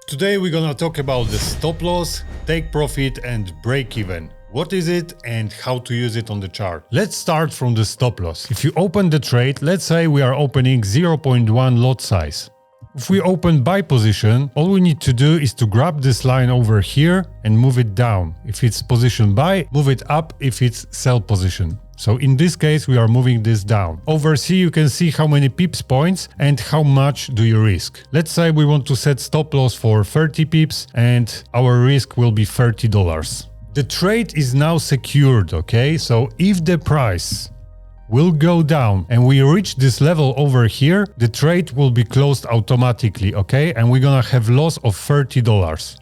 Today we're gonna talk about the stop loss, take profit and break even. What is it and how to use it on the chart? Let's start from the stop loss. If you open the trade, let's say we are opening 0.1 lot size. If we open buy position, all we need to do is to grab this line over here and move it down. If it's position buy, move it up if it's sell position. So in this case, we are moving this down. Over here, you can see how many pips points and how much do you risk. Let's say we want to set stop loss for 30 pips and our risk will be $30. The trade is now secured, okay? So if the price will go down and we reach this level over here, the trade will be closed automatically, okay? And we're gonna have loss of $30.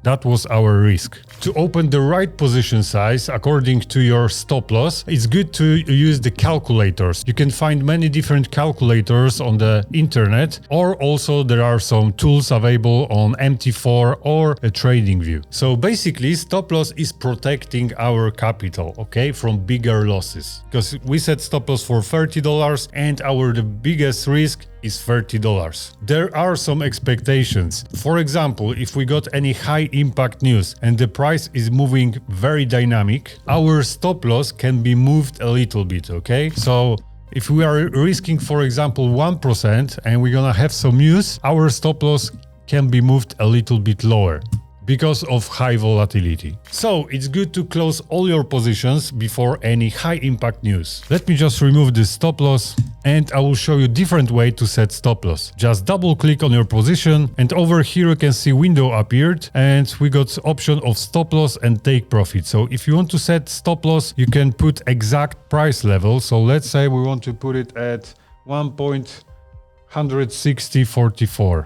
That was our risk. To open the right position size according to your stop loss, it's good to use the calculators. You can find many different calculators on the internet, or also there are some tools available on MT4 or TradingView. So basically, stop loss is protecting our capital, okay, from bigger losses. Because we set stop loss for $30 and the biggest risk is $30. There are some expectations. For example, if we got any high impact news and the price is moving very dynamic, our stop loss can be moved a little bit, okay? So if we are risking, for example, 1% and we're gonna have some news, our stop loss can be moved a little bit lower because of high volatility. So it's good to close all your positions before any high impact news. Let me just remove this stop loss and I will show you different way to set stop loss. Just double click on your position and over here you can see window appeared and we got option of stop loss and take profit. So if you want to set stop loss, you can put exact price level. So let's say we want to put it at 1.16044.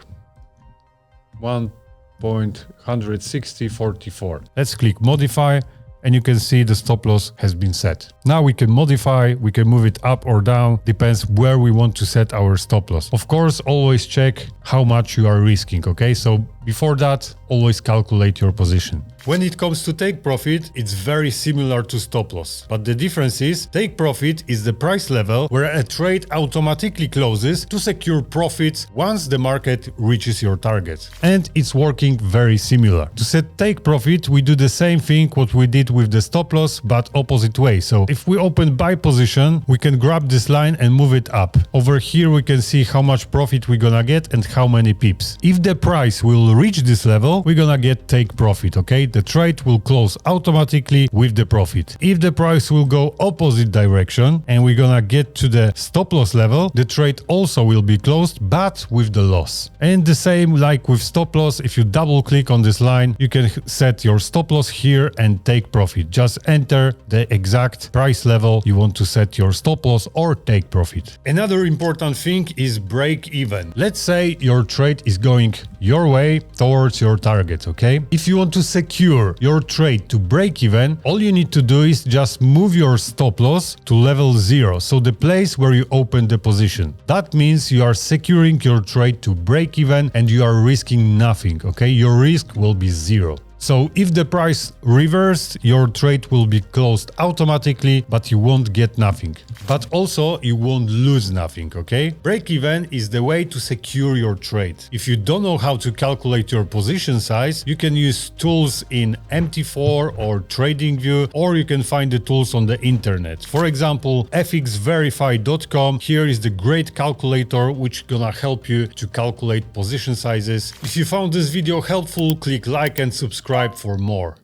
1.16044. Let's click modify and you can see the stop loss has been set. Now we can modify, we can move it up or down, depends where we want to set our stop loss. Of course, always check how much you are risking, okay? So before that, always calculate your position. When it comes to take profit, it's very similar to stop loss. But the difference is, take profit is the price level where a trade automatically closes to secure profits once the market reaches your target. And it's working very similar. To set take profit, we do the same thing what we did with the stop loss, but opposite way. So if we open buy position, we can grab this line and move it up. Over here, we can see how much profit we're gonna get and how many pips. If the price will reach this level, we're gonna get take profit, okay? The trade will close automatically with the profit. If the price will go opposite direction and we're gonna get to the stop loss level, the trade also will be closed, but with the loss. And the same like with stop loss, if you double click on this line, you can set your stop loss here and take profit. Just enter the exact price level you want to set your stop loss or take profit. Another important thing is break even. Let's say your trade is going your way towards your target, okay? If you want to secure your trade to break even, all you need to do is just move your stop loss to level 0, so the place where you open the position. That means you are securing your trade to break even and you are risking nothing, okay? Your risk will be 0. So if the price reversed, your trade will be closed automatically, but you won't get nothing. But also you won't lose nothing, okay? Break even is the way to secure your trade. If you don't know how to calculate your position size, you can use tools in MT4 or TradingView, or you can find the tools on the internet. For example, fxverify.com. Here is the great calculator which gonna help you to calculate position sizes. If you found this video helpful, click like and subscribe for more.